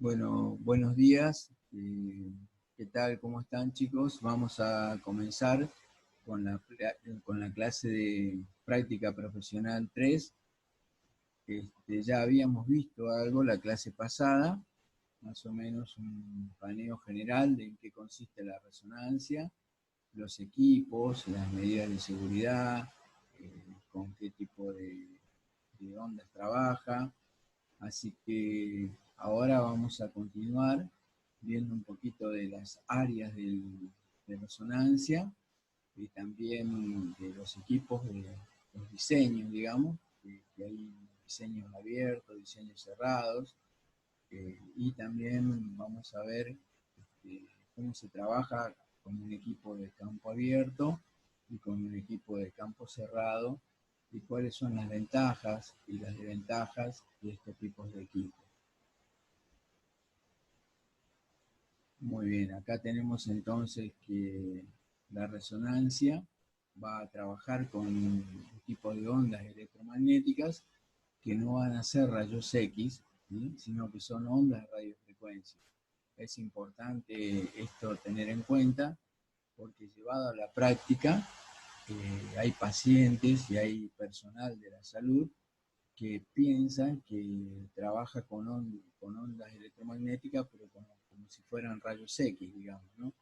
Bueno, buenos días. ¿Qué tal? ¿Cómo están, chicos? Vamos a comenzar con la clase de práctica profesional 3. Ya habíamos visto algo la clase pasada, más o menos un paneo general de en qué consiste la resonancia, los equipos, las medidas de seguridad, con qué tipo de ondas trabaja. Así que ahora vamos a continuar viendo un poquito de las áreas de resonancia y también de los equipos, de los diseños, digamos, que hay diseños abiertos, diseños cerrados, y también vamos a ver cómo se trabaja con un equipo de campo abierto y con un equipo de campo cerrado y cuáles son las ventajas y las desventajas de estos tipos de equipos. Muy bien, acá tenemos entonces que la resonancia va a trabajar con un tipo de ondas electromagnéticas que no van a ser rayos X, ¿sí?, sino que son ondas de radiofrecuencia. Es importante esto tener en cuenta porque llevado a la práctica hay pacientes y hay personal de la salud que piensan que trabaja con ondas electromagnéticas, pero como si fueran rayos X, digamos, ¿no?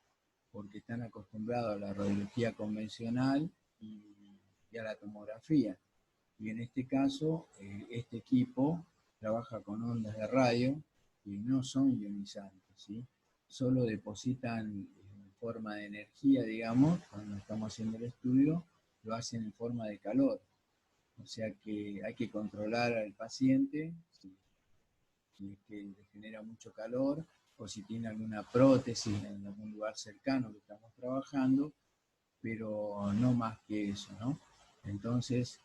Porque están acostumbrados a la radiología convencional y a la tomografía. Y en este caso, este equipo trabaja con ondas de radio que no son ionizantes, ¿sí? Solo depositan en forma de energía, digamos, cuando estamos haciendo el estudio, lo hacen en forma de calor. O sea que hay que controlar al paciente si es que le genera mucho calor o si tiene alguna prótesis en algún lugar cercano que estamos trabajando, pero no más que eso, ¿no? Entonces,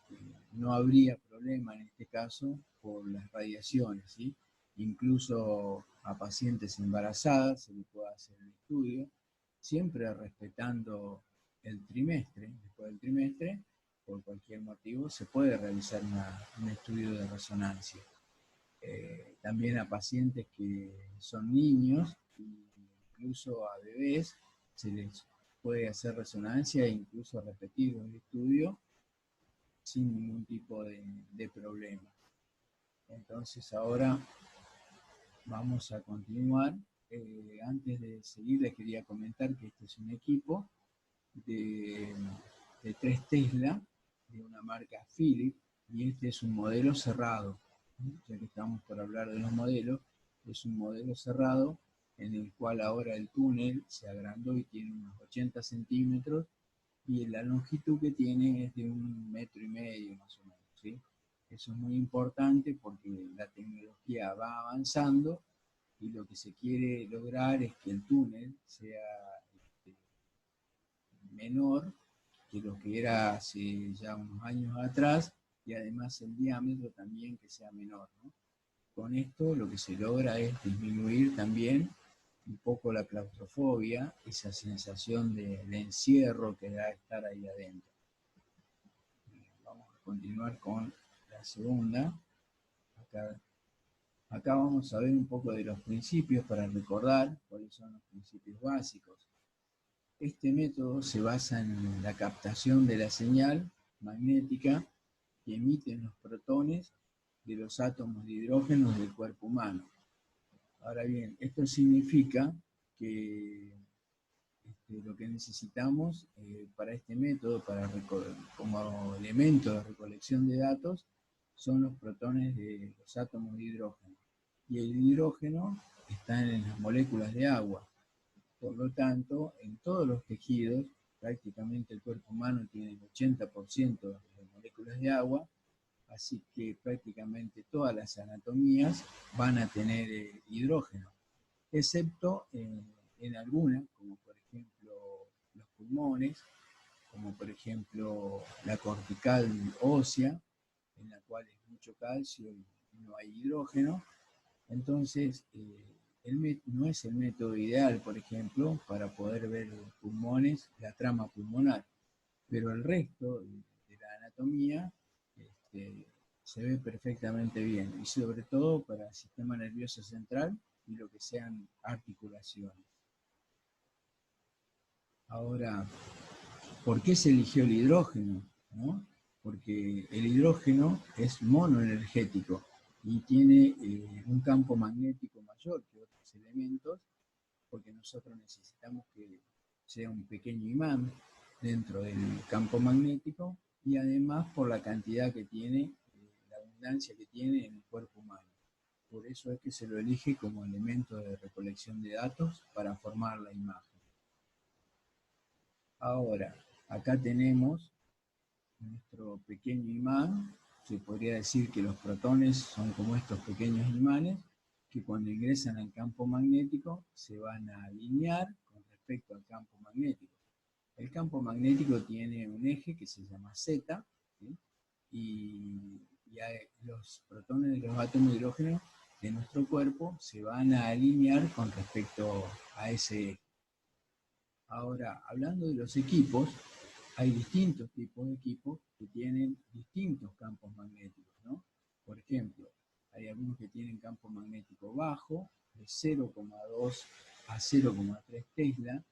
no habría problema en este caso por las radiaciones, ¿sí? Incluso a pacientes embarazadas se les puede hacer el estudio, siempre respetando el trimestre. Después del trimestre, por cualquier motivo, se puede realizar un estudio de resonancia. También a pacientes que son niños, incluso a bebés, se les puede hacer resonancia e incluso repetir el estudio sin ningún tipo de problema. Entonces ahora vamos a continuar. Antes de seguir les quería comentar que este es un equipo de, de 3 Tesla, de una marca Philips, y este es un modelo cerrado. Ya que estamos por hablar de los modelos, es un modelo cerrado en el cual ahora el túnel se agrandó y tiene unos 80 centímetros y la longitud que tiene es de 1,5 metros más o menos, ¿sí? Eso es muy importante porque la tecnología va avanzando y lo que se quiere lograr es que el túnel sea menor que lo que era hace ya unos años atrás y además el diámetro también que sea menor, ¿no? Con esto lo que se logra es disminuir también un poco la claustrofobia, esa sensación de encierro que da estar ahí adentro. Vamos a continuar con la segunda. Acá vamos a ver un poco de los principios para recordar cuáles son los principios básicos. Este método se basa en la captación de la señal magnética que emiten los protones de los átomos de hidrógeno del cuerpo humano. Ahora bien, esto significa que lo que necesitamos para este método, como elemento de recolección de datos, son los protones de los átomos de hidrógeno. Y el hidrógeno está en las moléculas de agua. Por lo tanto, en todos los tejidos, prácticamente el cuerpo humano tiene el 80% de moléculas de agua, así que prácticamente todas las anatomías van a tener hidrógeno, excepto en algunas, como por ejemplo los pulmones, como por ejemplo la cortical ósea, en la cual es mucho calcio y no hay hidrógeno. Entonces, no es el método ideal, por ejemplo, para poder ver los pulmones, la trama pulmonar, pero el resto de la anatomía se ve perfectamente bien, y sobre todo para el sistema nervioso central, y lo que sean articulaciones. Ahora, ¿por qué se eligió el hidrógeno? ¿No? Porque el hidrógeno es monoenergético y tiene un campo magnético mayor que otros elementos, porque nosotros necesitamos que sea un pequeño imán dentro del campo magnético y además por la cantidad que tiene, la abundancia que tiene en el cuerpo humano. Por eso es que se lo elige como elemento de recolección de datos para formar la imagen. Ahora, acá tenemos nuestro pequeño imán. Se podría decir que los protones son como estos pequeños imanes que cuando ingresan al campo magnético se van a alinear con respecto al campo magnético. El campo magnético tiene un eje que se llama Z, ¿sí? y los protones de los átomos de hidrógeno de nuestro cuerpo se van a alinear con respecto a ese eje. Ahora, hablando de los equipos, hay distintos tipos de equipos que tienen distintos campos magnéticos, ¿no? Por ejemplo, hay algunos que tienen campo magnético bajo, de 0,2 a 0,3 Tesla,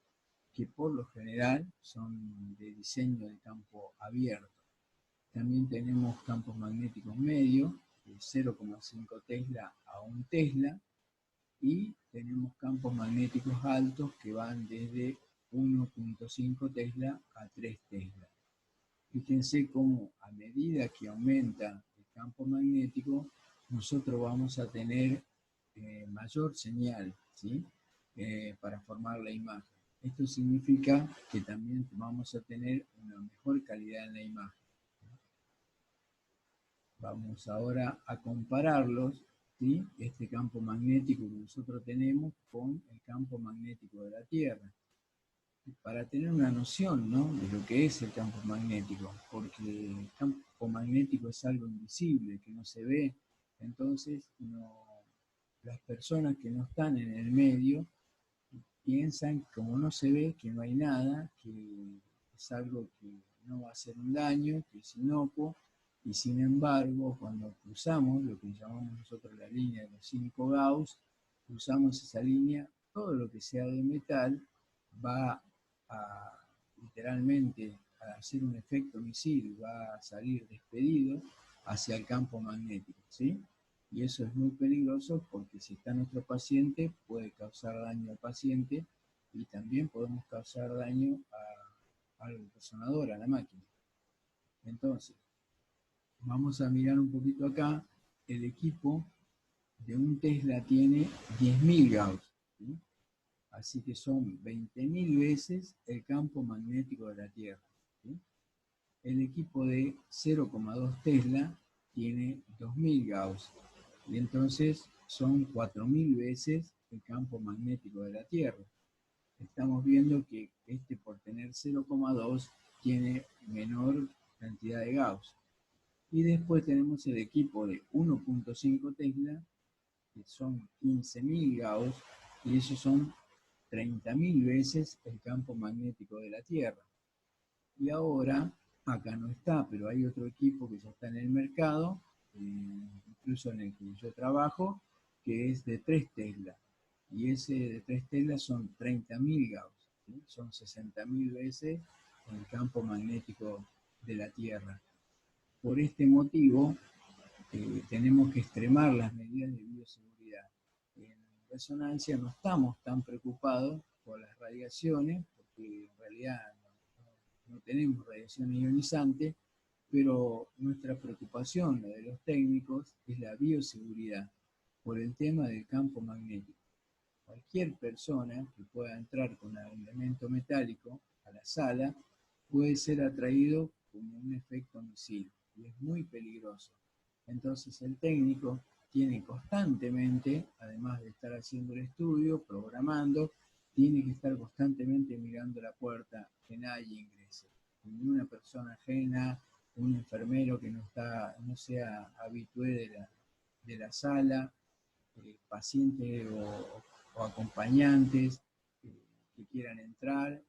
que por lo general son de diseño de campo abierto. También tenemos campos magnéticos medios, de 0,5 Tesla a 1 Tesla, y tenemos campos magnéticos altos que van desde 1,5 Tesla a 3 Tesla. Fíjense cómo a medida que aumenta el campo magnético, nosotros vamos a tener mayor señal, ¿sí? Para formar la imagen. Esto significa que también vamos a tener una mejor calidad en la imagen. Vamos ahora a compararlos, ¿sí? Este campo magnético que nosotros tenemos con el campo magnético de la Tierra, para tener una noción, ¿no?, de lo que es el campo magnético, porque el campo magnético es algo invisible, que no se ve. Entonces las personas que no están en el medio piensan, como no se ve, que no hay nada, que es algo que no va a hacer un daño, que es inocuo, y sin embargo, cuando cruzamos lo que llamamos nosotros la línea de los 5 Gauss, cruzamos esa línea, todo lo que sea de metal va a literalmente a hacer un efecto misil, va a salir despedido hacia el campo magnético, ¿sí? Y eso es muy peligroso porque si está nuestro paciente puede causar daño al paciente y también podemos causar daño al resonador, a la máquina. Entonces, vamos a mirar un poquito acá. El equipo de un Tesla tiene 10.000 Gauss, ¿sí? Así que son 20.000 veces el campo magnético de la Tierra, ¿sí? El equipo de 0,2 Tesla tiene 2.000 Gauss, y entonces son 4.000 veces el campo magnético de la Tierra. Estamos viendo que este, por tener 0,2, tiene menor cantidad de Gauss. Y después tenemos el equipo de 1,5 Tesla, que son 15.000 Gauss, y esos son 30.000 veces el campo magnético de la Tierra. Y ahora, acá no está, pero hay otro equipo que ya está en el mercado, incluso en el que yo trabajo, que es de 3 Tesla. Y ese de 3 Tesla son 30.000 Gauss, ¿sí? Son 60.000 veces el campo magnético de la Tierra. Por este motivo, tenemos que extremar las medidas de bioseguridad. En resonancia no estamos tan preocupados por las radiaciones, porque en realidad no tenemos radiación ionizante, pero nuestra preocupación, la de los técnicos, es la bioseguridad por el tema del campo magnético. Cualquier persona que pueda entrar con un elemento metálico a la sala puede ser atraído como un efecto misil y es muy peligroso. Entonces el técnico tiene constantemente, además de estar haciendo el estudio, programando, tiene que estar constantemente mirando la puerta, que nadie ingrese. Ni una persona ajena, un enfermero que no sea habitué de la sala, pacientes o acompañantes que quieran entrar.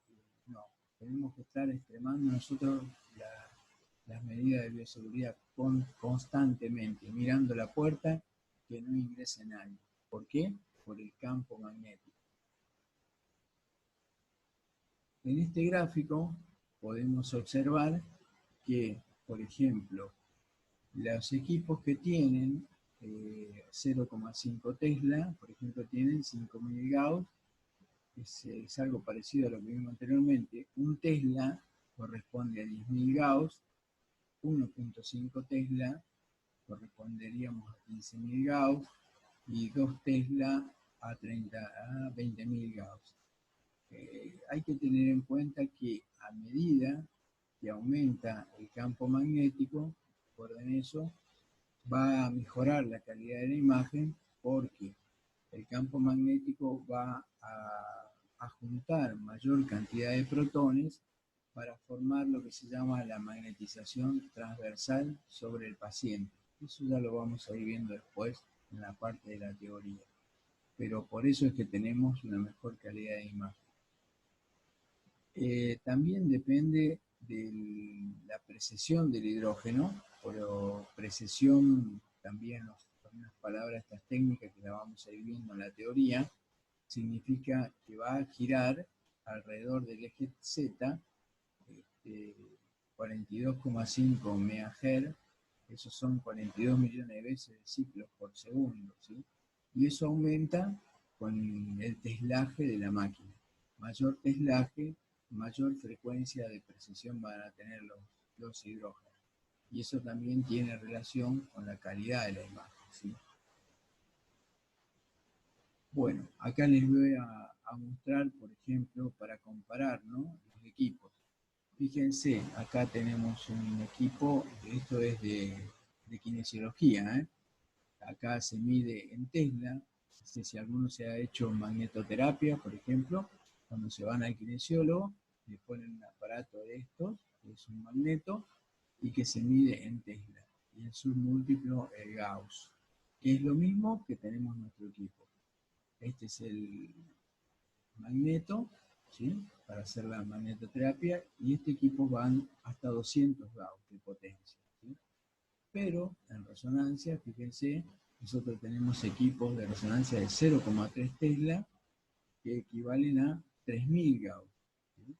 No, tenemos que estar extremando nosotros las medidas de bioseguridad constantemente, mirando la puerta, que no ingrese nadie. ¿Por qué? por el campo magnético. En este gráfico podemos observar que, por ejemplo, los equipos que tienen 0,5 Tesla, por ejemplo, tienen 5.000 Gauss, es algo parecido a lo que vimos anteriormente. Un Tesla corresponde a 10.000 Gauss, 1.5 Tesla corresponderíamos a 15.000 Gauss y 2 Tesla a 20.000 Gauss. Hay que tener en cuenta que a medida que aumenta el campo magnético, recuerden eso, va a mejorar la calidad de la imagen porque el campo magnético va a juntar mayor cantidad de protones para formar lo que se llama la magnetización transversal sobre el paciente. Eso ya lo vamos a ir viendo después en la parte de la teoría. Pero por eso es que tenemos una mejor calidad de imagen. También depende de la precesión del hidrógeno, pero precesión también, unas palabras, estas técnicas que la vamos a ir viendo en la teoría, significa que va a girar alrededor del eje Z 42,5 MHz, esos son 42 millones de veces de ciclos por segundo, ¿sí? Y eso aumenta con el teslaje de la máquina. Mayor teslaje, mayor frecuencia de precesión van a tener los hidrógenos. Y eso también tiene relación con la calidad de la imagen, ¿sí? Bueno, acá les voy a mostrar, por ejemplo, para comparar, ¿no?, los equipos. Fíjense, acá tenemos un equipo, esto es de kinesiología, ¿eh? Acá se mide en Tesla. No sé si alguno se ha hecho magnetoterapia, por ejemplo, cuando se van al kinesiólogo, le ponen un aparato de estos, que es un magneto, y que se mide en Tesla, y el submúltiplo Gauss, que es lo mismo que tenemos en nuestro equipo. Este es el magneto, ¿sí?, para hacer la magnetoterapia, y este equipo van hasta 200 Gauss de potencia, ¿sí? Pero en resonancia, fíjense, nosotros tenemos equipos de resonancia de 0,3 Tesla que equivalen a 3.000 Gauss, ¿sí?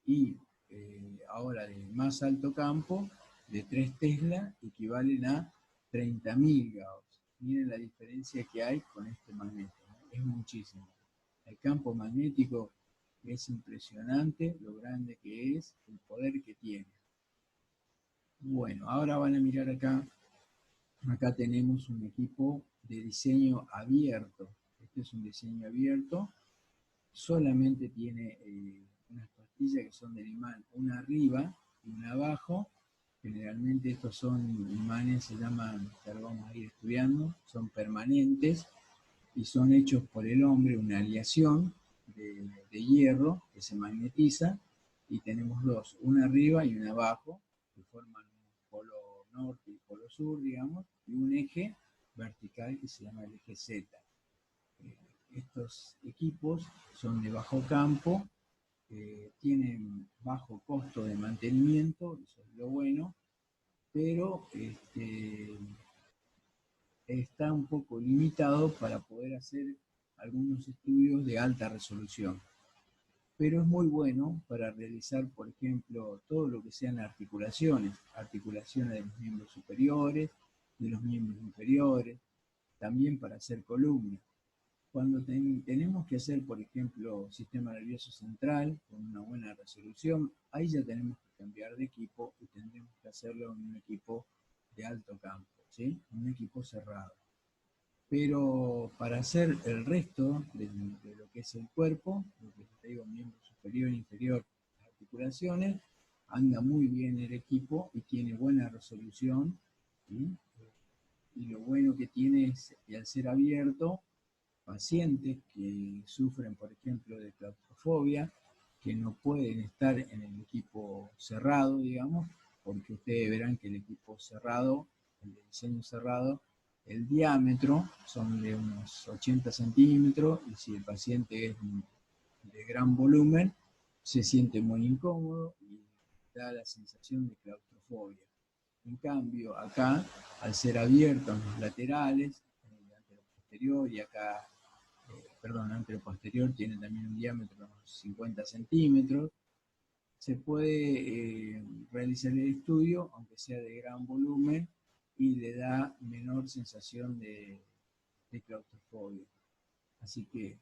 Y ahora de más alto campo, de 3 Tesla, equivalen a 30.000 Gauss. Miren la diferencia que hay con este magneto, ¿no? Es muchísimo. El campo magnético es impresionante, lo grande que es, el poder que tiene. Bueno, ahora van a mirar acá. Acá tenemos un equipo de diseño abierto. Este es un diseño abierto. Solamente tiene unas pastillas que son del imán, una arriba y una abajo. Generalmente estos son imanes, se llaman, ya lo vamos a ir estudiando, son permanentes y son hechos por el hombre, una aleación de hierro que se magnetiza, y tenemos dos, una arriba y una abajo, que forman un polo norte y polo sur, digamos, y un eje vertical que se llama el eje Z. Estos equipos son de bajo campo, tienen bajo costo de mantenimiento, eso es lo bueno, pero está un poco limitado para poder hacer algunos estudios de alta resolución. Pero es muy bueno para realizar, por ejemplo, todo lo que sean articulaciones de los miembros superiores, de los miembros inferiores, también para hacer columnas. Cuando tenemos que hacer, por ejemplo, sistema nervioso central con una buena resolución, ahí ya tenemos que cambiar de equipo y tendremos que hacerlo en un equipo de alto campo, ¿sí?, un equipo cerrado. Pero para hacer el resto de lo que es el cuerpo, lo que te digo, miembro superior e inferior, las articulaciones, anda muy bien el equipo y tiene buena resolución, ¿sí? Y lo bueno que tiene es que al ser abierto, pacientes que sufren, por ejemplo, de claustrofobia, que no pueden estar en el equipo cerrado, digamos, porque ustedes verán que el equipo cerrado, el de diseño cerrado, el diámetro son de unos 80 centímetros, y si el paciente es de gran volumen, se siente muy incómodo y da la sensación de claustrofobia. En cambio, acá, al ser abierto en los laterales, en el posterior y acá perdón, anteroposterior tiene también un diámetro de unos 50 centímetros. Se puede realizar el estudio, aunque sea de gran volumen, y le da menor sensación de claustrofobia. Así que,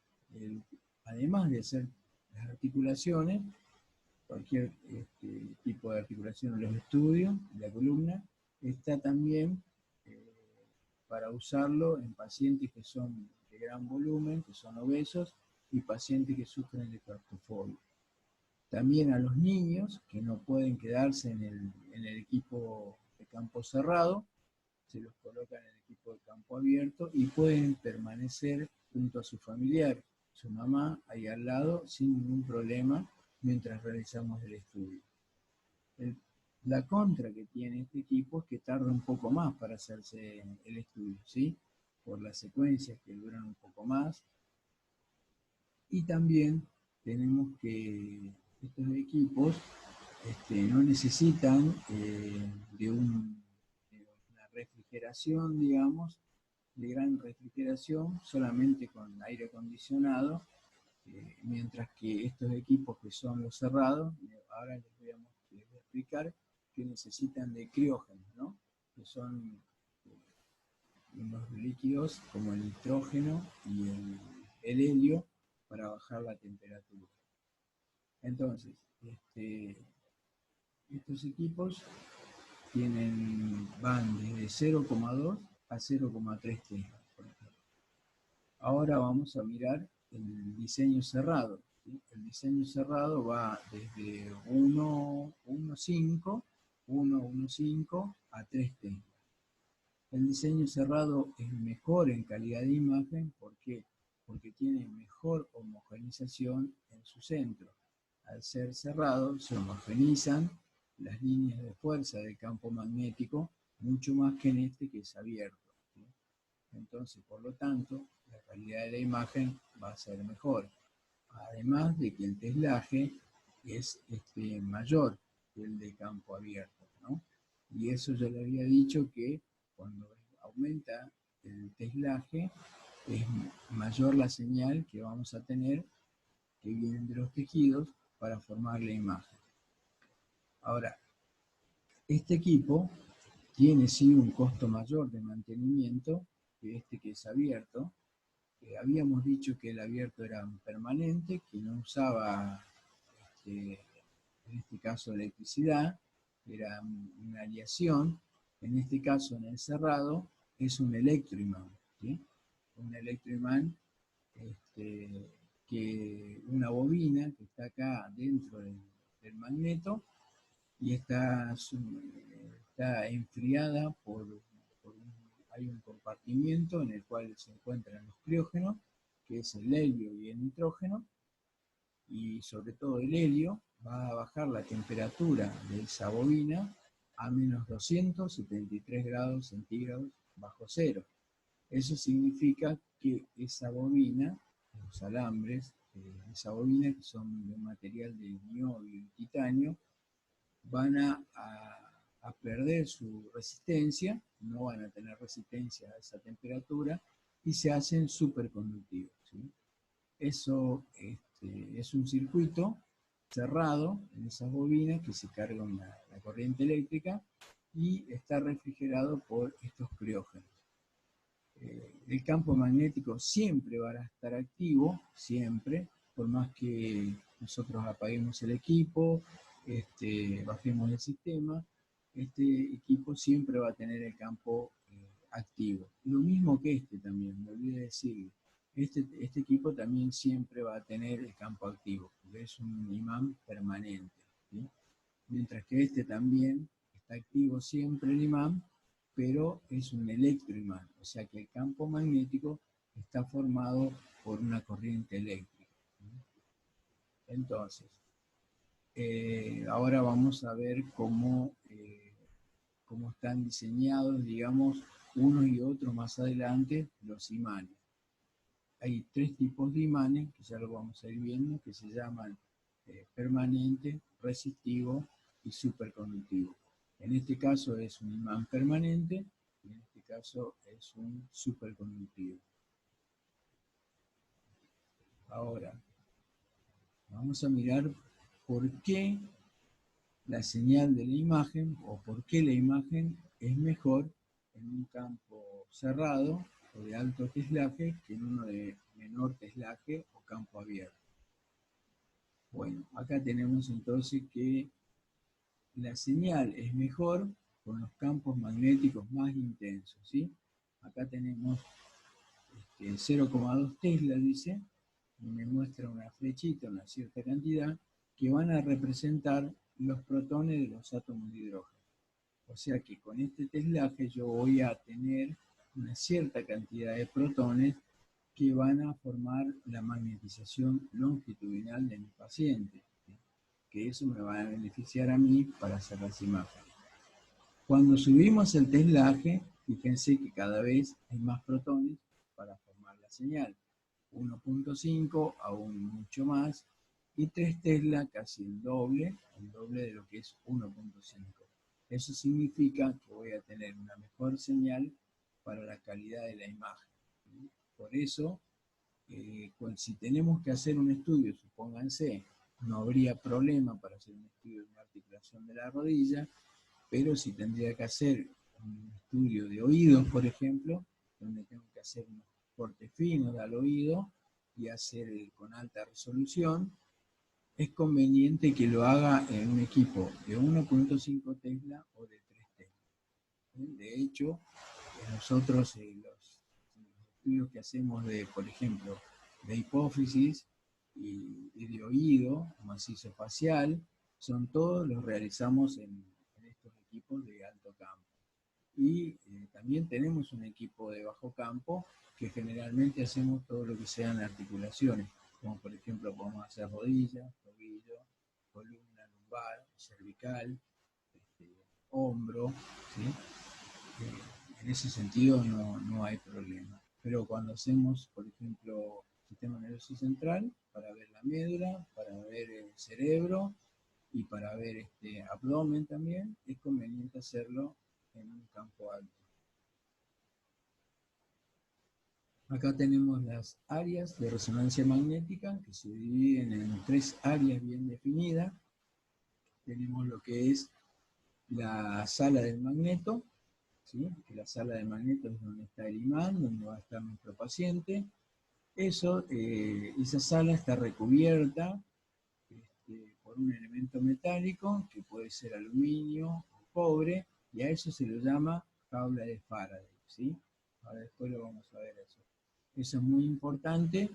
además de hacer las articulaciones, cualquier tipo de articulación en los estudios, en la columna, está también para usarlo en pacientes que son de gran volumen, que son obesos, y pacientes que sufren de claustrofobia. También a los niños que no pueden quedarse en el equipo de campo cerrado, se los coloca en el equipo de campo abierto y pueden permanecer junto a su familiar, su mamá, ahí al lado, sin ningún problema, mientras realizamos el estudio. La contra que tiene este equipo es que tarda un poco más para hacerse el estudio, ¿sí? Por las secuencias que duran un poco más. Y también tenemos que estos equipos no necesitan de una refrigeración, digamos, de gran refrigeración, solamente con aire acondicionado, mientras que estos equipos que son los cerrados, ahora les voy a explicar, que necesitan de criógenos, ¿no? Que son unos líquidos como el nitrógeno y el helio para bajar la temperatura. Entonces, estos equipos van desde 0,2 a 0,3 tesla, por ejemplo. Ahora vamos a mirar el diseño cerrado, ¿sí? El diseño cerrado va desde 1,5 a 3 tesla. El diseño cerrado es mejor en calidad de imagen, ¿por qué? Porque tiene mejor homogeneización en su centro. Al ser cerrado, se homogeneizan las líneas de fuerza del campo magnético mucho más que en este que es abierto, ¿sí? Entonces, por lo tanto, la calidad de la imagen va a ser mejor. Además de que el teslaje es mayor que el de campo abierto, ¿no? Y eso ya le había dicho que cuando aumenta el teslaje es mayor la señal que vamos a tener que vienen de los tejidos para formar la imagen. Ahora, este equipo tiene sí un costo mayor de mantenimiento que este que es abierto. Habíamos dicho que el abierto era permanente, que no usaba, en este caso, electricidad, era una aleación. En este caso, en el cerrado, es un electroimán, ¿sí? Un electroimán, que una bobina que está acá dentro del magneto y está enfriada hay un compartimiento en el cual se encuentran los criógenos, que es el helio y el nitrógeno, y sobre todo el helio va a bajar la temperatura de esa bobina a menos 273 grados centígrados bajo cero. Eso significa que esa bobina, los alambres de esa bobina, que son de un material de niobio y titanio, van a perder su resistencia, no van a tener resistencia a esa temperatura y se hacen superconductivos, ¿sí? Eso es un circuito cerrado en esas bobinas que se cargan la corriente eléctrica y está refrigerado por estos criógenos. El campo magnético siempre va a estar activo, siempre, por más que nosotros apaguemos el equipo, bajemos el sistema, este equipo siempre va a tener el campo activo. Lo mismo que este también, me olvidé decirlo. Este equipo también siempre va a tener el campo activo, porque es un imán permanente, ¿sí? Mientras que este también está activo siempre el imán, pero es un electroimán, o sea que el campo magnético está formado por una corriente eléctrica. Entonces, ahora vamos a ver cómo están diseñados, digamos, unos y otros más adelante, los imanes. Hay tres tipos de imanes, que ya lo vamos a ir viendo, que se llaman permanente, resistivo y superconductivo. En este caso es un imán permanente y en este caso es un superconductivo. Ahora, vamos a mirar por qué la señal de la imagen o por qué la imagen es mejor en un campo cerrado o de alto teslaje que en uno de menor teslaje o campo abierto. Bueno, acá tenemos entonces que la señal es mejor con los campos magnéticos más intensos, ¿sí? Acá tenemos 0,2 Tesla, dice, y me muestra una flechita, una cierta cantidad, que van a representar los protones de los átomos de hidrógeno. O sea que con este teslaje yo voy a tener una cierta cantidad de protones que van a formar la magnetización longitudinal de mi paciente, ¿sí? Que eso me va a beneficiar a mí para hacer las imágenes. Cuando subimos el teslaje, fíjense que cada vez hay más protones para formar la señal. 1.5 aún mucho más, y 3 Tesla casi el doble de lo que es 1.5. Eso significa que voy a tener una mejor señal para la calidad de la imagen. Por eso, si tenemos que hacer un estudio, supónganse, no habría problema para hacer un estudio de una articulación de la rodilla, pero si tendría que hacer un estudio de oídos, por ejemplo, donde tengo que hacer unos cortes finos al oído y hacer con alta resolución, es conveniente que lo haga en un equipo de 1.5 Tesla o de 3 Tesla. De hecho, nosotros los estudios que hacemos de, por ejemplo, de hipófisis y de oído, macizo facial, son todos los realizamos en estos equipos de alto campo. Y también tenemos un equipo de bajo campo que generalmente hacemos todo lo que sean articulaciones, como por ejemplo podemos hacer rodillas, tobillo, columna, lumbar, cervical, hombro, ¿sí? En ese sentido no hay problema. Pero cuando hacemos, por ejemplo, sistema nervioso central, para ver la médula, para ver el cerebro y para ver abdomen también, es conveniente hacerlo en un campo alto. Acá tenemos las áreas de resonancia magnética que se dividen en 3 áreas bien definidas. Tenemos lo que es la sala del magneto, ¿sí? Que la sala del magneto es donde está el imán, donde va a estar nuestro paciente. Esa sala está recubierta por un elemento metálico que puede ser aluminio o cobre, y a eso se lo llama jaula de Faraday, ¿sí? Ahora después lo vamos a ver eso. Eso es muy importante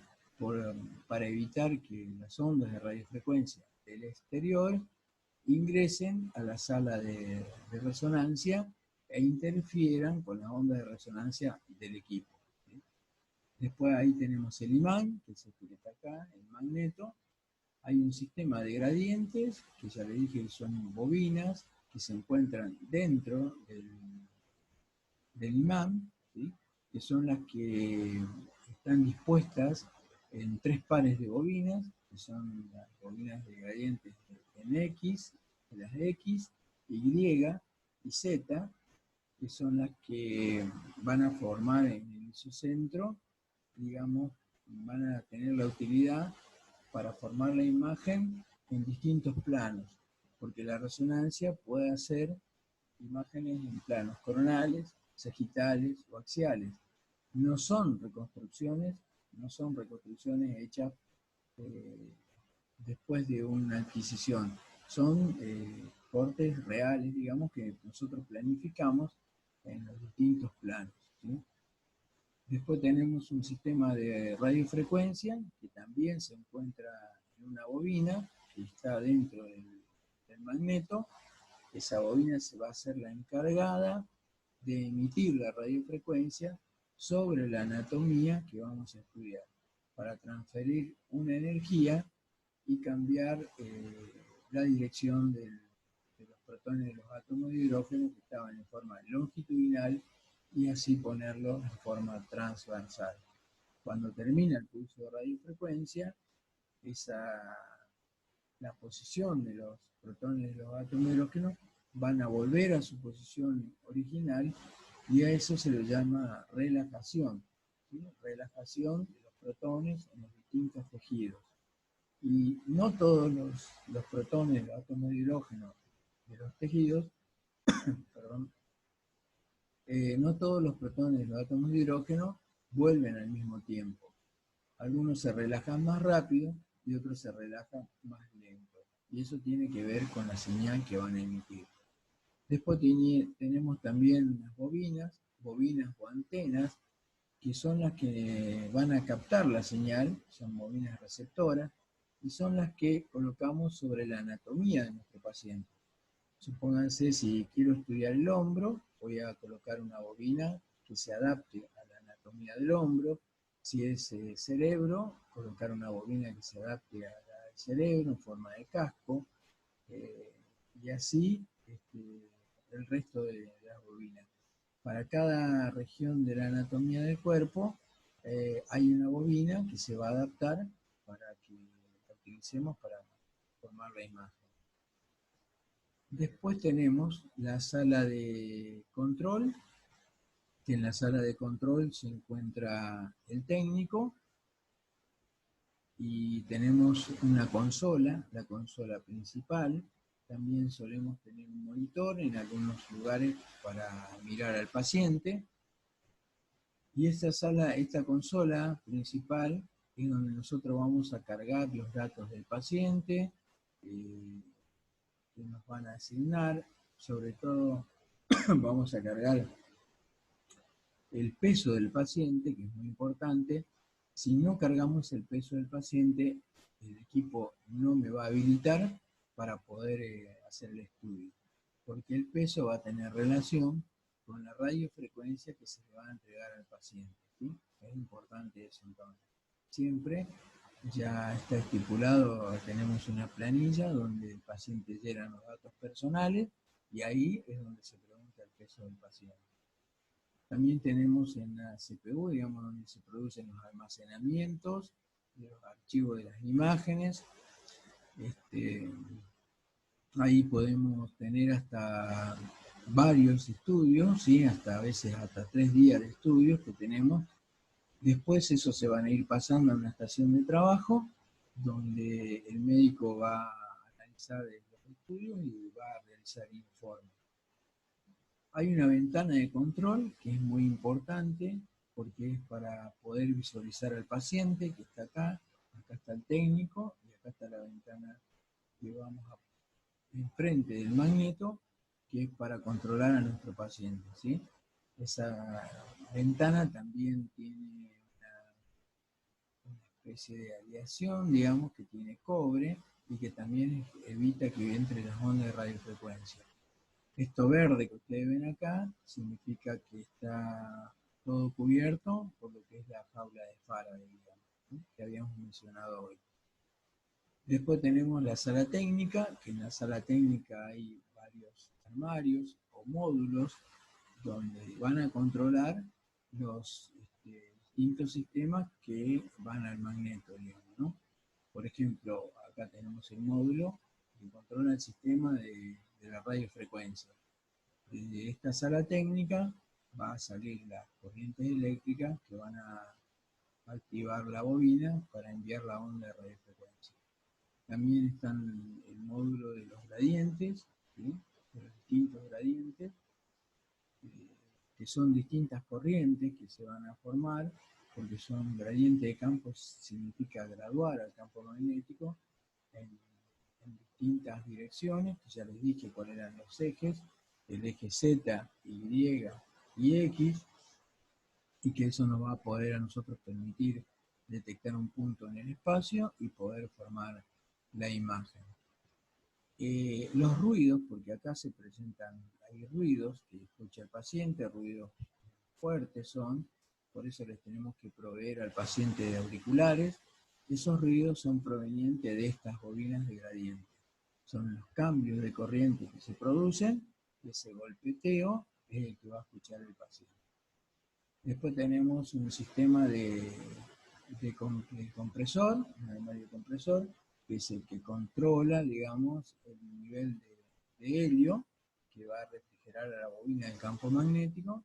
para evitar que las ondas de radiofrecuencia del exterior ingresen a la sala de resonancia e interfieran con la onda de resonancia del equipo, ¿sí? Después ahí tenemos el imán, que es el que está acá, el magneto. Hay un sistema de gradientes, que ya le dije que son bobinas, que se encuentran dentro del imán, ¿sí? Que son las que están dispuestas en 3 pares de bobinas, que son las bobinas de gradientes en X, en las X, Y y Z, que son las que van a formar en el isocentro, digamos, van a tener la utilidad para formar la imagen en distintos planos, porque la resonancia puede hacer imágenes en planos coronales, sagitales o axiales. No son reconstrucciones hechas después de una adquisición. Son cortes reales, digamos, que nosotros planificamos en los distintos planos, ¿sí? Después tenemos un sistema de radiofrecuencia que también se encuentra en una bobina que está dentro del magneto. Esa bobina se va a ser la encargada de emitir la radiofrecuencia sobre la anatomía que vamos a estudiar, para transferir una energía y cambiar la dirección de los protones de los átomos de hidrógeno que estaban en forma longitudinal y así ponerlos en forma transversal. Cuando termina el pulso de radiofrecuencia, la posición de los protones de los átomos de hidrógeno van a volver a su posición original y a eso se le llama relajación, ¿sí? Relajación de los protones en los distintos tejidos. Y no todos los protones, los átomos de hidrógeno de los tejidos, perdón, no todos los protones de los átomos de hidrógeno vuelven al mismo tiempo. Algunos se relajan más rápido y otros se relajan más lento. Y eso tiene que ver con la señal que van a emitir. Después tenemos también unas bobinas o antenas, que son las que van a captar la señal, son bobinas receptoras, y son las que colocamos sobre la anatomía de nuestro paciente. Supónganse, si quiero estudiar el hombro, voy a colocar una bobina que se adapte a la anatomía del hombro. Si es cerebro, colocar una bobina que se adapte al cerebro en forma de casco, y así el resto de las bobinas. Para cada región de la anatomía del cuerpo hay una bobina que se va a adaptar para que la utilicemos para formar la imagen. Después tenemos la sala de control, que en la sala de control se encuentra el técnico, y tenemos una consola, la consola principal. También solemos tener un monitor en algunos lugares para mirar al paciente. Y esta consola principal es donde nosotros vamos a cargar los datos del paciente, que nos van a asignar. Sobre todo vamos a cargar el peso del paciente, que es muy importante. Si no cargamos el peso del paciente, el equipo no me va a habilitar para poder hacer el estudio, porque el peso va a tener relación con la radiofrecuencia que se le va a entregar al paciente, ¿sí? Es importante eso. Entonces, siempre ya está estipulado, tenemos una planilla donde el paciente llena los datos personales y ahí es donde se pregunta el peso del paciente. También tenemos en la CPU, digamos, donde se producen los almacenamientos de los archivos de las imágenes. Ahí podemos tener hasta varios estudios, ¿sí? A veces hasta 3 días de estudios que tenemos. Después eso se van a ir pasando a una estación de trabajo, donde el médico va a analizar los estudios y va a realizar informes. Hay una ventana de control que es muy importante, porque es para poder visualizar al paciente que está acá está el técnico, y acá está la ventana que vamos a enfrente del magneto, que es para controlar a nuestro paciente, ¿sí? Esa ventana también tiene una especie de aleación, digamos, que tiene cobre y que también evita que entre las ondas de radiofrecuencia. Esto verde que ustedes ven acá significa que está todo cubierto por lo que es la jaula de Faraday, digamos, ¿sí? Que habíamos mencionado hoy. Después tenemos la sala técnica, que en la sala técnica hay varios armarios o módulos donde van a controlar los distintos sistemas que van al magneto, digamos, ¿no? Por ejemplo, acá tenemos el módulo que controla el sistema de la radiofrecuencia. Desde esta sala técnica va a salir las corrientes eléctricas que van a activar la bobina para enviar la onda de radiofrecuencia. También están el módulo de los gradientes, ¿sí? De los distintos gradientes, que son distintas corrientes que se van a formar, porque son gradientes de campo, significa graduar al campo magnético en distintas direcciones, que ya les dije cuáles eran los ejes, el eje Z, Y y X, y que eso nos va a poder a nosotros permitir detectar un punto en el espacio y poder formar la imagen. Los ruidos, porque acá se presentan, hay ruidos que escucha el paciente, ruidos fuertes son, por eso les tenemos que proveer al paciente de auriculares. Esos ruidos son provenientes de estas bobinas de gradiente. Son los cambios de corriente que se producen, ese golpeteo es el que va a escuchar el paciente. Después tenemos un sistema de compresor, un armario compresor, que es el que controla, digamos, el nivel de helio que va a refrigerar a la bobina del campo magnético.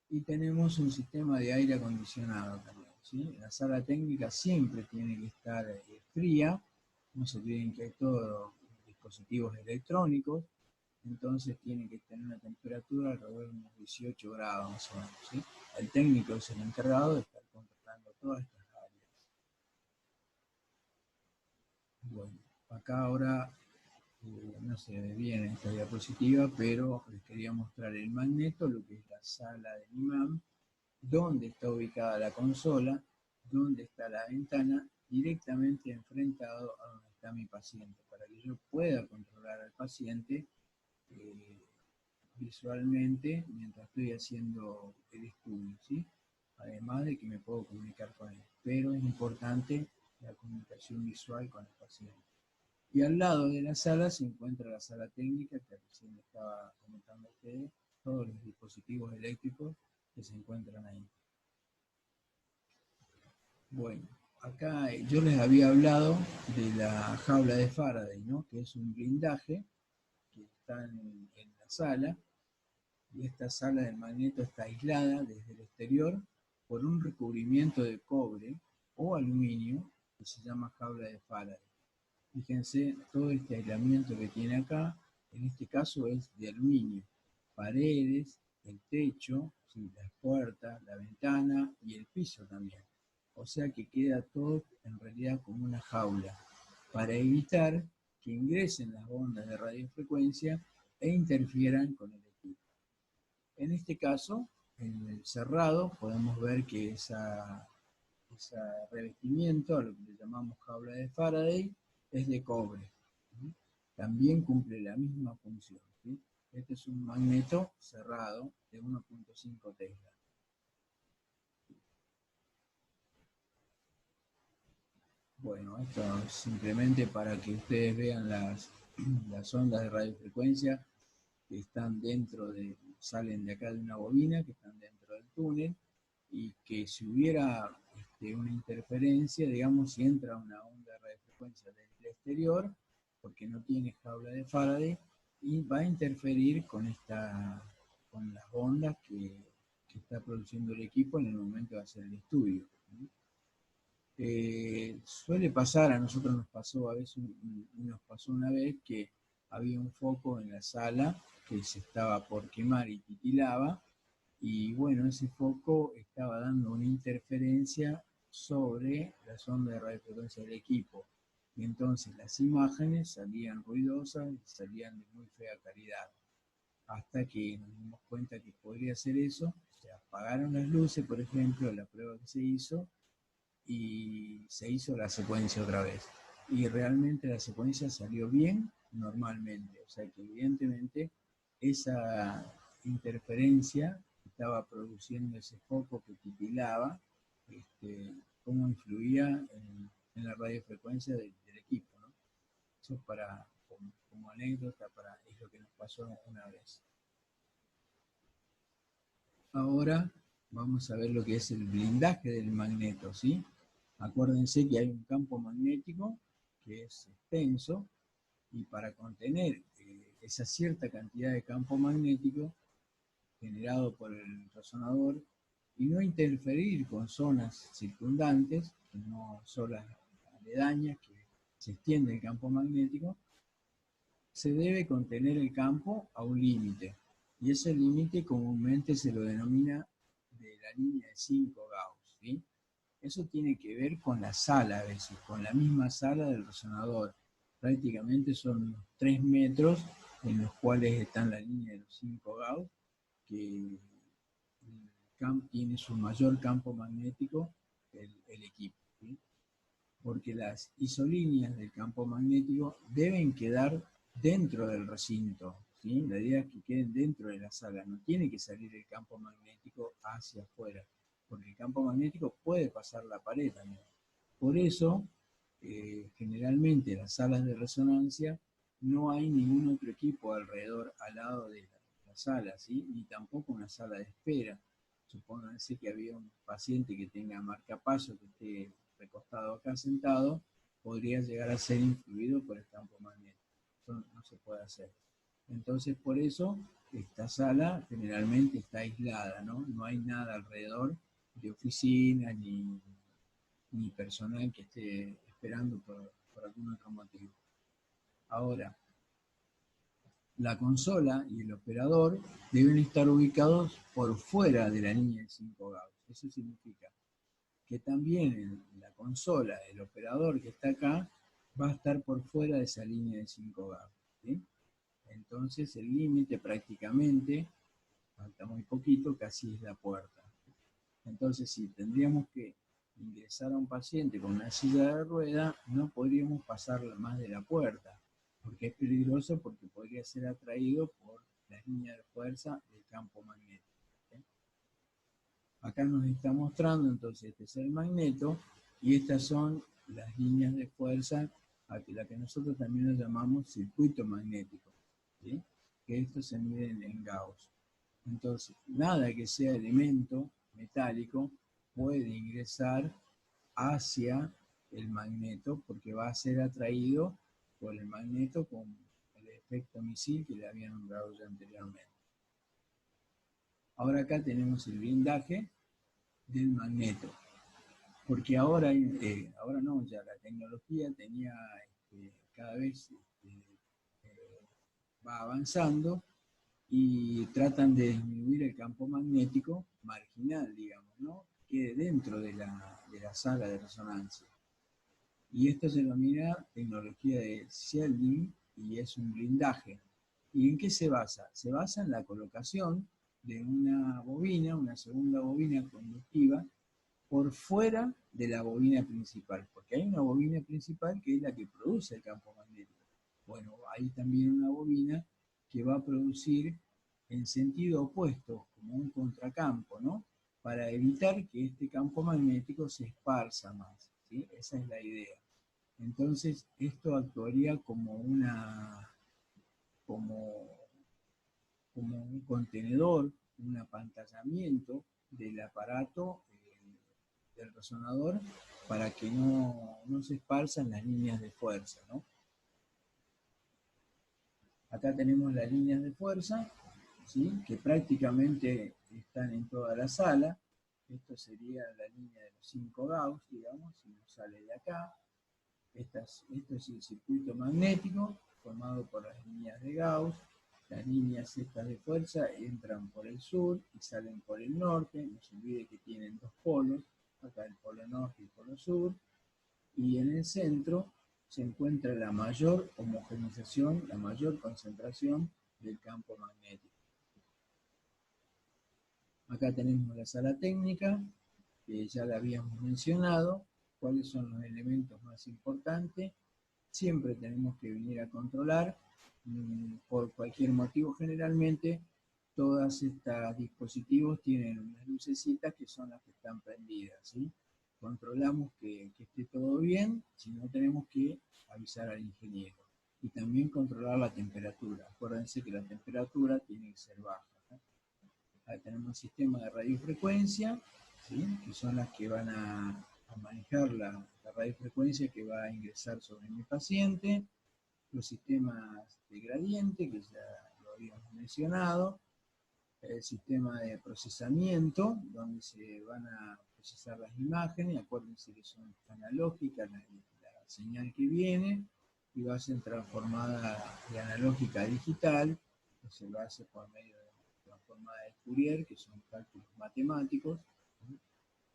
Y tenemos un sistema de aire acondicionado también, ¿sí? La sala técnica siempre tiene que estar fría, no se olviden que hay todos dispositivos electrónicos, entonces tiene que tener una temperatura alrededor de unos 18 grados más o menos, ¿sí? El técnico es el encargado de estar controlando todas estas áreas. Bueno, acá ahora no se ve bien esta diapositiva, pero les quería mostrar el magneto, lo que es la sala del imán, dónde está ubicada la consola, dónde está la ventana, directamente enfrentado a donde está mi paciente, para que yo pueda controlar al paciente eh, visualmente mientras estoy haciendo el estudio, ¿sí? Además de que me puedo comunicar con él, pero es importante la comunicación visual con el paciente. Y al lado de la sala se encuentra la sala técnica, que recién estaba comentando a ustedes, todos los dispositivos eléctricos que se encuentran ahí. Bueno, acá yo les había hablado de la jaula de Faraday, ¿no? Que es un blindaje que está en la sala, y esta sala del magneto está aislada desde el exterior por un recubrimiento de cobre o aluminio que se llama jaula de Faraday. Fíjense, todo este aislamiento que tiene acá, en este caso es de aluminio. Paredes, el techo, ¿sí? Las puertas, la ventana y el piso también. O sea que queda todo en realidad como una jaula, para evitar que ingresen las ondas de radiofrecuencia e interfieran con el equipo. En este caso, en el cerrado, podemos ver que ese revestimiento, a lo que le llamamos jaula de Faraday, es de cobre. ¿Sí? También cumple la misma función. ¿Sí? Este es un magneto cerrado de 1.5 Tesla. Bueno, esto es simplemente para que ustedes vean las ondas de radiofrecuencia que están dentro de, salen de acá de una bobina, que están dentro del túnel, y que si hubiera una interferencia, digamos, si entra una onda de radiofrecuencia del exterior, porque no tiene jaula de Faraday, y va a interferir con las ondas que está produciendo el equipo en el momento de hacer el estudio. Suele pasar, a nosotros nos pasó a veces, nos pasó una vez que había un foco en la sala que se estaba por quemar y titilaba, y bueno, ese foco estaba dando una interferencia sobre las ondas de radiofrecuencia del equipo. Y entonces las imágenes salían ruidosas y salían de muy fea calidad. Hasta que nos dimos cuenta que podría ser eso, se apagaron las luces, por ejemplo, la prueba que se hizo, y se hizo la secuencia otra vez. Y realmente la secuencia salió bien normalmente. O sea que evidentemente esa interferencia que estaba produciendo ese foco que titilaba, cómo influía en la radiofrecuencia del equipo, ¿no? Eso es como anécdota, es lo que nos pasó una vez. Ahora vamos a ver lo que es el blindaje del magneto, ¿sí? Acuérdense que hay un campo magnético que es extenso, y para contener esa cierta cantidad de campo magnético generado por el resonador y no interferir con zonas circundantes, que no son las aledañas, que se extiende el campo magnético, se debe contener el campo a un límite. Y ese límite comúnmente se lo denomina de la línea de 5 Gauss, ¿sí? Eso tiene que ver con la sala a veces, con la misma sala del resonador. Prácticamente son unos 3 metros en los cuales están la línea de los 5 Gauss, que tiene su mayor campo magnético el equipo, ¿sí? Porque las isolíneas del campo magnético deben quedar dentro del recinto, ¿sí? La idea es que queden dentro de la sala, no tiene que salir el campo magnético hacia afuera, porque el campo magnético puede pasar la pared también. Por eso, generalmente en las salas de resonancia no hay ningún otro equipo alrededor, al lado de la sala, ¿sí? Ni tampoco una sala de espera. Supónganse que había un paciente que tenga marcapaso, que esté recostado acá sentado, podría llegar a ser influido por el campo magnético. Eso no se puede hacer. Entonces, por eso, esta sala generalmente está aislada, ¿no? No hay nada alrededor de oficinas, ni ni personal que esté esperando por algún otro motivo. Ahora, la consola y el operador deben estar ubicados por fuera de la línea de 5 Gauss. Eso significa que también la consola, el operador que está acá, va a estar por fuera de esa línea de 5 Gauss. ¿Sí? Entonces el límite prácticamente, falta muy poquito, casi es la puerta. Entonces si tendríamos que ingresar a un paciente con una silla de rueda, no podríamos pasar más de la puerta, porque es peligroso, porque podría ser atraído por las líneas de fuerza del campo magnético. ¿Sí? Acá nos está mostrando entonces, este es el magneto, y estas son las líneas de fuerza a la que nosotros también lo llamamos circuito magnético, ¿sí? Que esto se mide en Gauss. Entonces, nada que sea elemento metálico puede ingresar hacia el magneto porque va a ser atraído por el magneto con el efecto misil que le había nombrado ya anteriormente. Ahora acá tenemos el blindaje del magneto, porque ahora no, ya la tecnología tenía cada vez va avanzando y tratan de disminuir el campo magnético marginal, digamos, ¿no? Que quede dentro de la sala de resonancia. Y esto se denomina tecnología de shielding y es un blindaje. ¿Y en qué se basa? Se basa en la colocación de una bobina, una segunda bobina conductiva, por fuera de la bobina principal, porque hay una bobina principal que es la que produce el campo magnético. Bueno, hay también una bobina que va a producir en sentido opuesto, como un contracampo, ¿no? Para evitar que este campo magnético se esparza más, ¿sí? Esa es la idea. Entonces, esto actuaría como, como un contenedor, un apantallamiento del aparato del resonador para que no se esparzan las líneas de fuerza, ¿no? Acá tenemos las líneas de fuerza, ¿sí? Que prácticamente están en toda la sala. Esto sería la línea de los 5 Gauss, digamos, si nos sale de acá. Esto es el circuito magnético formado por las líneas de Gauss. Las líneas estas de fuerza entran por el sur y salen por el norte. No se olvide que tienen dos polos, acá el polo norte y el polo sur. Y en el centro se encuentra la mayor homogeneización, la mayor concentración del campo magnético. Acá tenemos la sala técnica, que ya la habíamos mencionado, cuáles son los elementos más importantes. Siempre tenemos que venir a controlar, por cualquier motivo generalmente, todos estos dispositivos tienen unas lucecitas que son las que están prendidas, ¿sí? Controlamos que esté todo bien, si no tenemos que avisar al ingeniero. Y también controlar la temperatura. Acuérdense que la temperatura tiene que ser baja. Ahí tenemos un sistema de radiofrecuencia, ¿sí? Que son las que van a manejar la radiofrecuencia que va a ingresar sobre mi paciente, los sistemas de gradiente, que ya lo habíamos mencionado, el sistema de procesamiento, donde se van a procesar las imágenes, acuérdense que son analógicas, la señal que viene, y va a ser transformada de analógica a digital, que se lo hace por medio de transformada de Fourier, que son cálculos matemáticos.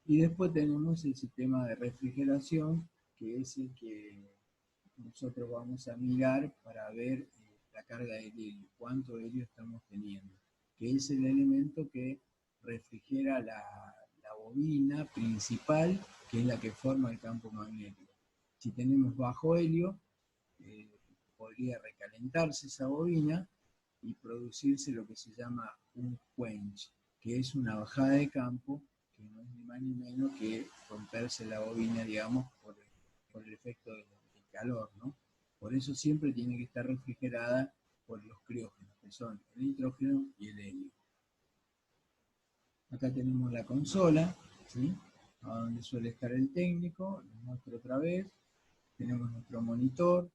Y después tenemos el sistema de refrigeración, que es el que nosotros vamos a mirar para ver la carga de helio, cuánto helio estamos teniendo, que es el elemento que refrigera la bobina principal, que es la que forma el campo magnético. Si tenemos bajo helio, podría recalentarse esa bobina y producirse lo que se llama un quench, que es una bajada de campo, que no es ni más ni menos que romperse la bobina, digamos, por el efecto del calor, ¿no? Por eso siempre tiene que estar refrigerada por los criógenos, que son el nitrógeno y el helio. Acá tenemos la consola, ¿sí? A donde suele estar el técnico, les muestro otra vez. Tenemos nuestro monitor,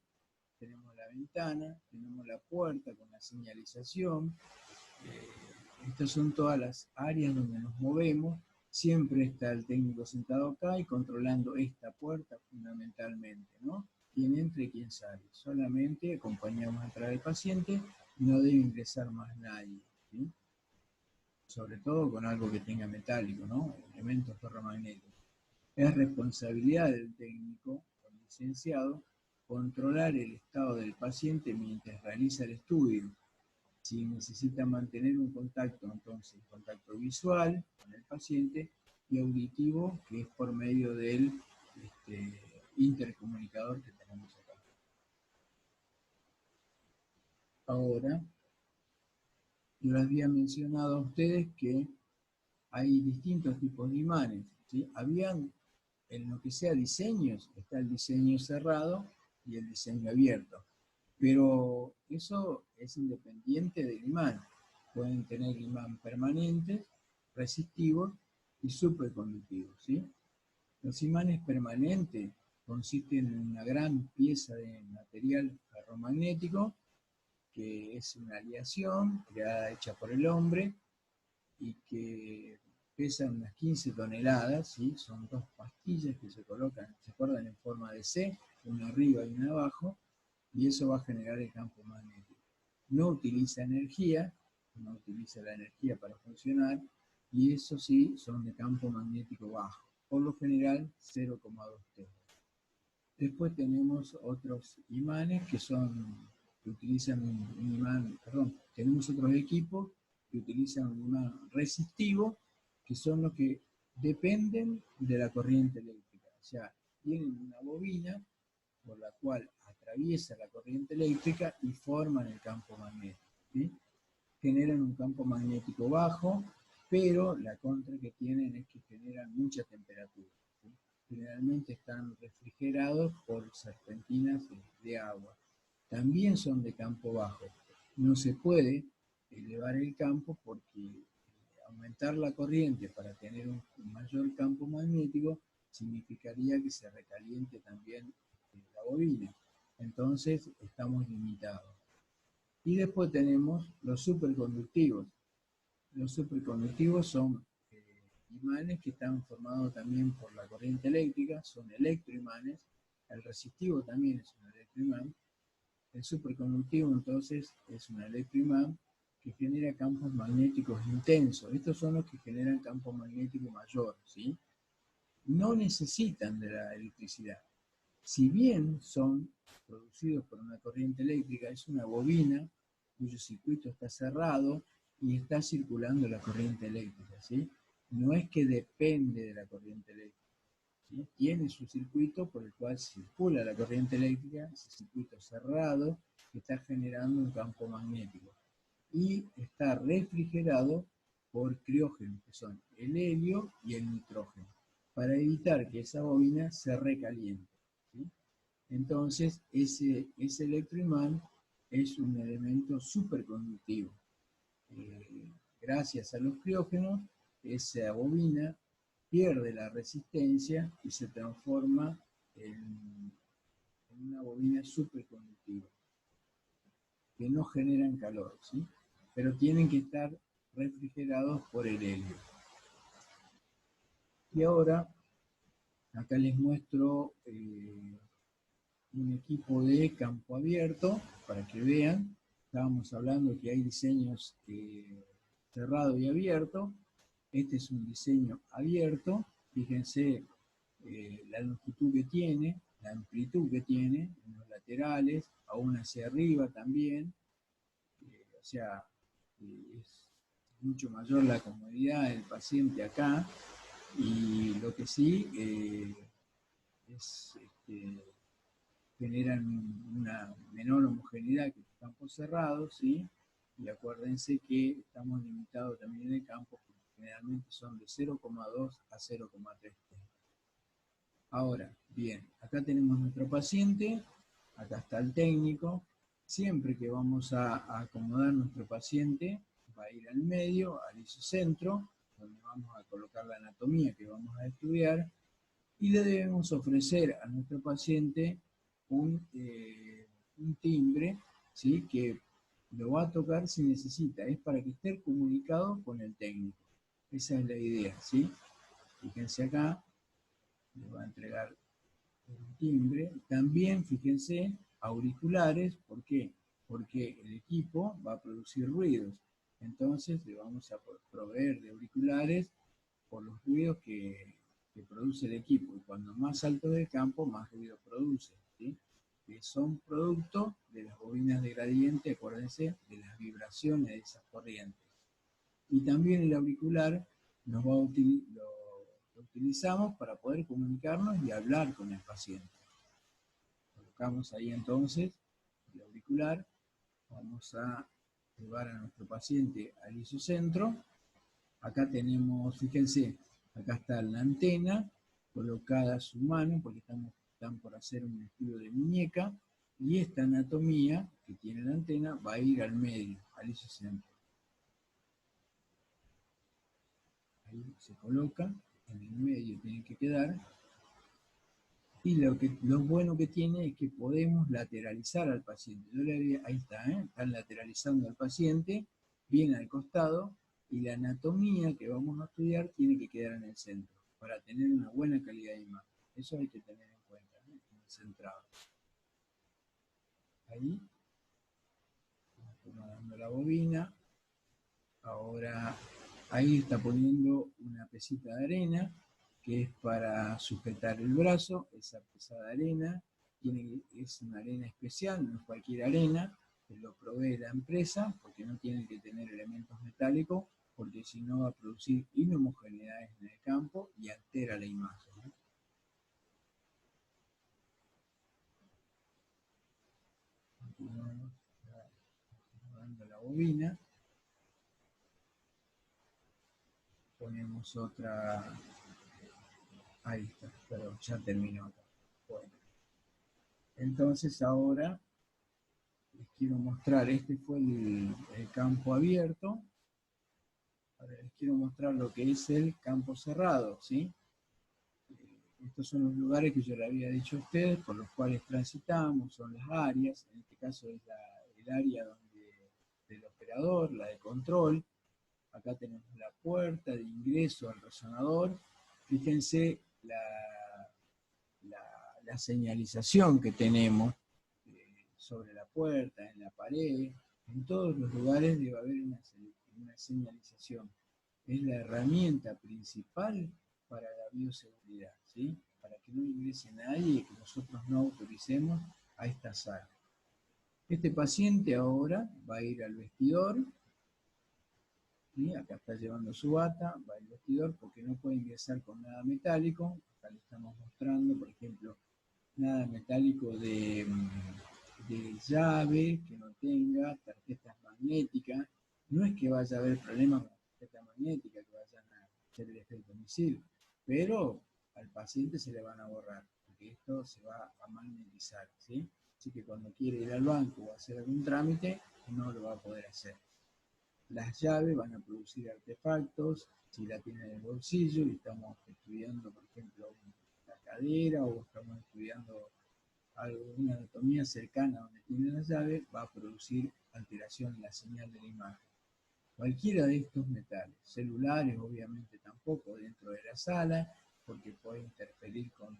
tenemos la ventana, tenemos la puerta con la señalización. Estas son todas las áreas donde nos movemos Siempre está el técnico sentado acá y controlando esta puerta fundamentalmente, ¿no? Quién entra y quién sale. Solamente acompañamos a entrar al paciente y no debe ingresar más nadie, ¿sí? Sobre todo con algo que tenga metálico, ¿no? Elementos ferromagnéticos. Es responsabilidad del técnico, del licenciado, controlar el estado del paciente mientras realiza el estudio. Si necesita mantener un contacto, entonces contacto visual con el paciente y auditivo, que es por medio del intercomunicador que tenemos acá. Ahora, yo les había mencionado a ustedes que hay distintos tipos de imanes, ¿sí? Habían, en lo que sea diseños, está el diseño cerrado y el diseño abierto. Pero eso es independiente del imán. Pueden tener imán permanentes, resistivos y superconductivos, ¿sí? Los imanes permanentes consisten en una gran pieza de material ferromagnético que es una aleación creada, hecha por el hombre y que pesan unas 15 toneladas, ¿sí? Son dos pastillas que se colocan, se acuerdan, en forma de C, una arriba y una abajo, y eso va a generar el campo magnético. No utiliza energía, no utiliza la energía para funcionar, y eso sí, son de campo magnético bajo, por lo general 0,2 T. Después tenemos otros imanes que utilizan un imán, perdón, tenemos otros equipos que utilizan un imán resistivo, que son los que dependen de la corriente eléctrica. O sea, tienen una bobina por la cual atraviesa la corriente eléctrica y forman el campo magnético, ¿sí? Generan un campo magnético bajo, pero la contra que tienen es que generan mucha temperatura, ¿sí? Generalmente están refrigerados por serpentinas de agua. También son de campo bajo. No se puede elevar el campo porque aumentar la corriente para tener un mayor campo magnético significaría que se recaliente también la bobina. Entonces estamos limitados. Y después tenemos los superconductivos. Los superconductivos son imanes que están formados también por la corriente eléctrica, son electroimanes. El resistivo también es un electroimán. El superconductivo entonces es un electroimán que genera campos magnéticos intensos. Estos son los que generan campo magnético mayor, ¿sí? No necesitan de la electricidad. Si bien son producidos por una corriente eléctrica, es una bobina cuyo circuito está cerrado y está circulando la corriente eléctrica, ¿sí? No es que depende de la corriente eléctrica, ¿sí? Tiene su circuito por el cual circula la corriente eléctrica, ese circuito cerrado que está generando un campo magnético. Y está refrigerado por criógenos, que son el helio y el nitrógeno, para evitar que esa bobina se recaliente, ¿sí? Entonces, ese electroimán es un elemento superconductivo. Gracias a los criógenos, esa bobina pierde la resistencia y se transforma en una bobina superconductiva, que no generan calor, ¿sí? Pero tienen que estar refrigerados por el helio. Y ahora, acá les muestro un equipo de campo abierto para que vean. Estábamos hablando que hay diseños cerrado y abierto. Este es un diseño abierto. Fíjense la longitud que tiene, la amplitud que tiene en los laterales, aún hacia arriba también. O sea, es mucho mayor la comodidad del paciente acá. Y lo que sí es generan una menor homogeneidad que los campos cerrados, ¿sí? Y acuérdense que estamos limitados también en el campo, porque generalmente son de 0,2 a 0,3 T. Ahora, bien, acá tenemos nuestro paciente, acá está el técnico. Siempre que vamos a acomodar nuestro paciente, va a ir al medio, al isocentro, donde vamos a colocar la anatomía que vamos a estudiar, y le debemos ofrecer a nuestro paciente un timbre, ¿sí? Que lo va a tocar si necesita, es para que esté comunicado con el técnico. Esa es la idea, ¿sí? Fíjense acá, les va a entregar un timbre. También, fíjense, auriculares. ¿Por qué? Porque el equipo va a producir ruidos. Entonces le vamos a proveer de auriculares por los ruidos que produce el equipo. Y cuando más alto es el campo, más ruido produce, ¿sí? Que son producto de las bobinas de gradiente, acuérdense, de las vibraciones de esas corrientes. Y también el auricular nos va a lo utilizamos para poder comunicarnos y hablar con el paciente. Colocamos ahí entonces el auricular, vamos a llevar a nuestro paciente al isocentro. Acá tenemos, fíjense, acá está la antena colocada a su mano, porque están por hacer un estudio de muñeca, y esta anatomía que tiene la antena va a ir al medio, al isocentro. Ahí se coloca, en el medio tiene que quedar, y lo bueno que tiene es que podemos lateralizar al paciente. Ahí está, están lateralizando al paciente, bien al costado, y la anatomía que vamos a estudiar tiene que quedar en el centro, para tener una buena calidad de imagen. Eso hay que tener en cuenta, en el centrado. Ahí, acomodando la bobina. Ahora, ahí está poniendo una pesita de arena, que es para sujetar el brazo. Esa pesada arena es una arena especial, no es cualquier arena, que lo provee la empresa, porque no tiene que tener elementos metálicos, porque si no va a producir inhomogeneidades en el campo y altera la imagen, ¿no? Continuamos acomodando la bobina, ponemos otra, ahí está, pero ya terminó acá. Bueno, entonces ahora les quiero mostrar, este fue el campo abierto. Ahora les quiero mostrar lo que es el campo cerrado, ¿sí? Estos son los lugares que yo le había dicho a ustedes, por los cuales transitamos, son las áreas, en este caso es el área del operador, la de control. Acá tenemos la puerta de ingreso al resonador. Fíjense la señalización que tenemos sobre la puerta, en la pared, en todos los lugares debe haber una señalización. Es la herramienta principal para la bioseguridad, ¿sí? Para que no ingrese nadie y que nosotros no autoricemos a esta sala. Este paciente ahora va a ir al vestidor, ¿sí? Acá está llevando su bata, va al vestidor porque no puede ingresar con nada metálico. Acá le estamos mostrando, por ejemplo, nada metálico de llave, que no tenga tarjetas magnéticas. No es que vaya a haber problemas con la tarjeta magnética, que vayan a hacer el efecto misil, pero al paciente se le van a borrar, porque esto se va a magnetizar, ¿sí? Así que cuando quiere ir al banco o hacer algún trámite, no lo va a poder hacer. Las llaves van a producir artefactos, si la tiene en el bolsillo y estamos estudiando, por ejemplo, la cadera, o estamos estudiando alguna anatomía cercana donde tiene la llave, va a producir alteración en la señal de la imagen. Cualquiera de estos metales, celulares obviamente tampoco dentro de la sala, porque puede interferir con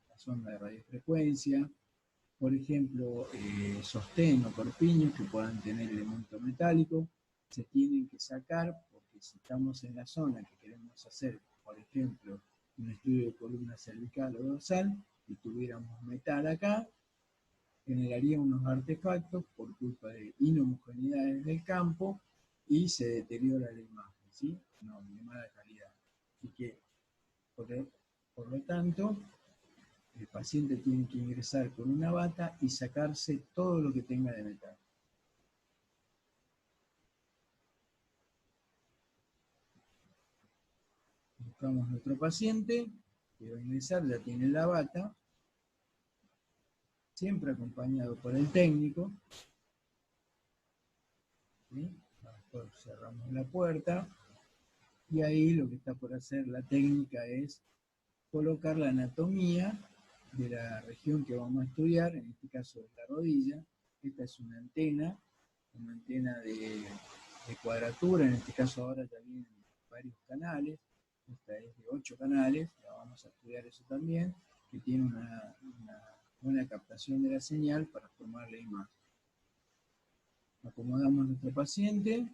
la sonda de radiofrecuencia. Por ejemplo, sostén o corpiños que puedan tener elemento metálico, se tienen que sacar, porque si estamos en la zona que queremos hacer, por ejemplo, un estudio de columna cervical o dorsal, y tuviéramos metal acá, generaría unos artefactos por culpa de inhomogeneidades del campo y se deteriora la imagen, ¿sí? No, de mala calidad. Así que, por lo tanto, el paciente tiene que ingresar con una bata y sacarse todo lo que tenga de metal. Buscamos a nuestro paciente, que va a ingresar, ya tiene la bata, siempre acompañado por el técnico, ¿sí? Después cerramos la puerta y ahí lo que está por hacer la técnica es colocar la anatomía de la región que vamos a estudiar, en este caso es la rodilla. Esta es una antena de cuadratura, en este caso ahora ya vienen varios canales, esta es de 8 canales, ya vamos a estudiar eso también, que tiene una buena captación de la señal para formar la imagen. Acomodamos a nuestro paciente.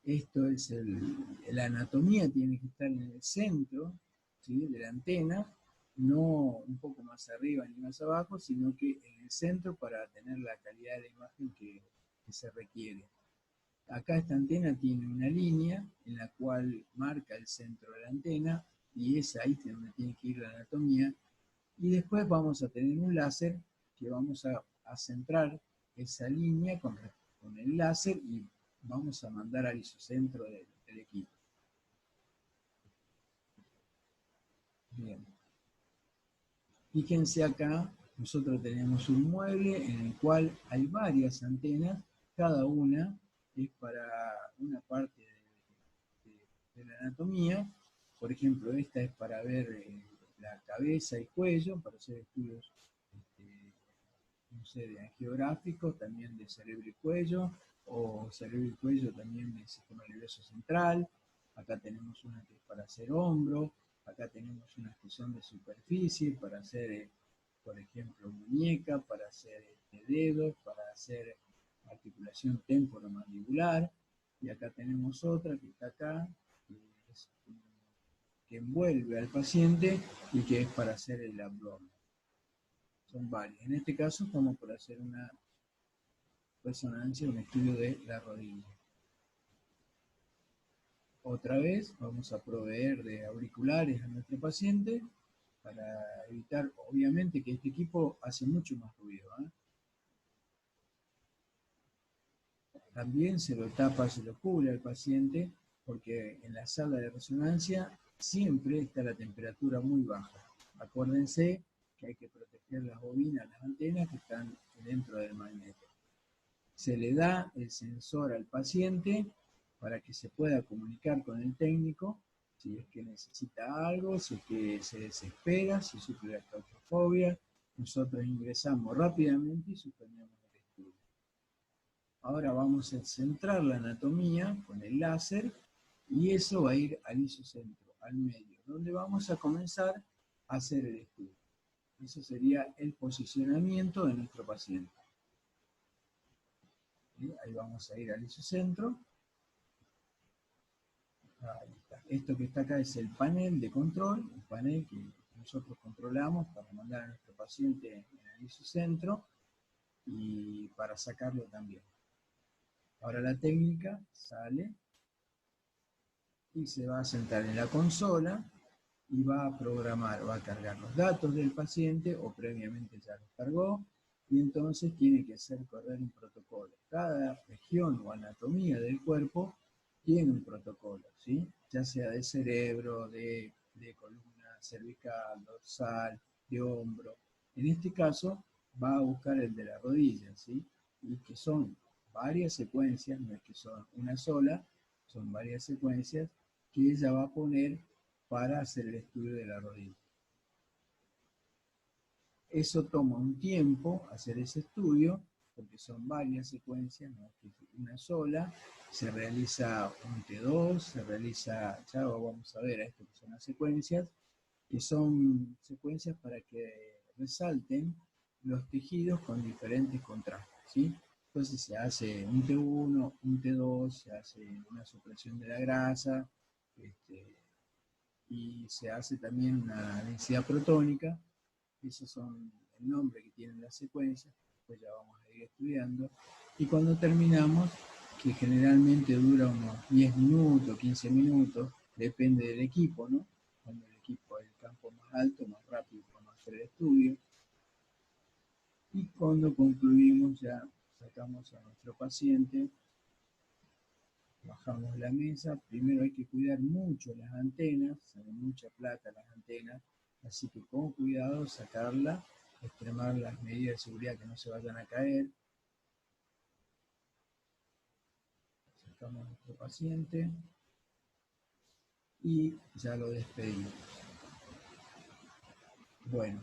Esto es la anatomía, tiene que estar en el centro, ¿sí?, de la antena, no un poco más arriba ni más abajo, sino que en el centro para tener la calidad de la imagen que se requiere. Acá esta antena tiene una línea en la cual marca el centro de la antena y es ahí donde tiene que ir la anatomía. Y después vamos a tener un láser que vamos a centrar esa línea con el láser y vamos a mandar al isocentro del equipo. Bien. Fíjense acá, nosotros tenemos un mueble en el cual hay varias antenas, cada una es para una parte de la anatomía. Por ejemplo, esta es para ver la cabeza y cuello, para hacer estudios no sé, de angiográficos, también de cerebro y cuello, o cerebro y cuello también del sistema nervioso central. Acá tenemos una que es para hacer hombro, acá tenemos unas que son de superficie, para hacer, por ejemplo, muñeca, para hacer dedos, para hacer articulación temporomandibular, y acá tenemos otra que está acá, que envuelve al paciente y que es para hacer el abdomen. Son varias. En este caso estamos por hacer una resonancia, un estudio de la rodilla. Otra vez vamos a proveer de auriculares a nuestro paciente para evitar, obviamente, que este equipo hace mucho más ruido, ¿eh? También se lo tapa, se lo cubre al paciente, porque en la sala de resonancia siempre está la temperatura muy baja. Acuérdense que hay que proteger las bobinas, las antenas que están dentro del magneto. Se le da el sensor al paciente para que se pueda comunicar con el técnico si es que necesita algo, si es que se desespera, si sufre la claustrofobia. Nosotros ingresamos rápidamente y suspendemos el estudio. Ahora vamos a centrar la anatomía con el láser y eso va a ir al isocentro, al medio, donde vamos a comenzar a hacer el estudio. Eso sería el posicionamiento de nuestro paciente. Ahí vamos a ir al isocentro. Ahí está. Esto que está acá es el panel de control, el panel que nosotros controlamos para mandar a nuestro paciente en el isocentro y para sacarlo también. Ahora la técnica sale y se va a sentar en la consola y va a programar, va a cargar los datos del paciente o previamente ya los cargó y entonces tiene que hacer correr un protocolo. Cada región o anatomía del cuerpo tiene un protocolo, ¿sí? Ya sea de cerebro, de columna cervical, dorsal, de hombro. En este caso va a buscar el de la rodilla, ¿sí? Y que son varias secuencias, no es que son una sola, son varias secuencias que ella va a poner para hacer el estudio de la rodilla. Eso toma un tiempo, hacer ese estudio, porque son varias secuencias, no es una sola. Se realiza un T2, se realiza, ya vamos a ver a esto que son las secuencias, que son secuencias para que resalten los tejidos con diferentes contrastes, ¿sí? Entonces se hace un T1, un T2, se hace una supresión de la grasa, y se hace también una densidad protónica. Esos son el nombre que tienen las secuencias, después ya vamos a ir estudiando. Y cuando terminamos, que generalmente dura unos 10 minutos, 15 minutos, depende del equipo, ¿no? Cuando el equipo es el campo más alto, más rápido podemos hacer el estudio. Y cuando concluimos ya sacamos a nuestro paciente, bajamos la mesa. Primero hay que cuidar mucho las antenas, sale mucha plata las antenas, así que con cuidado sacarla, extremar las medidas de seguridad que no se vayan a caer. Sacamos a nuestro paciente y ya lo despedimos. Bueno,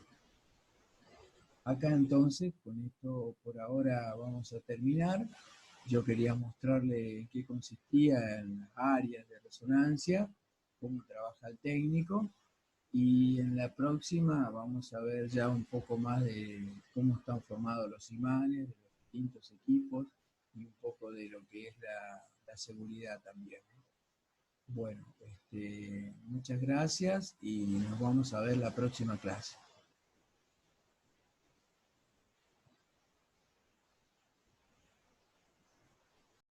acá entonces, con esto por ahora vamos a terminar. Yo quería mostrarle en qué consistía en las áreas de resonancia cómo trabaja el técnico. Y en la próxima vamos a ver ya un poco más de cómo están formados los imanes, de los distintos equipos y un poco de lo que es la seguridad también. Bueno, muchas gracias y nos vamos a ver la próxima clase.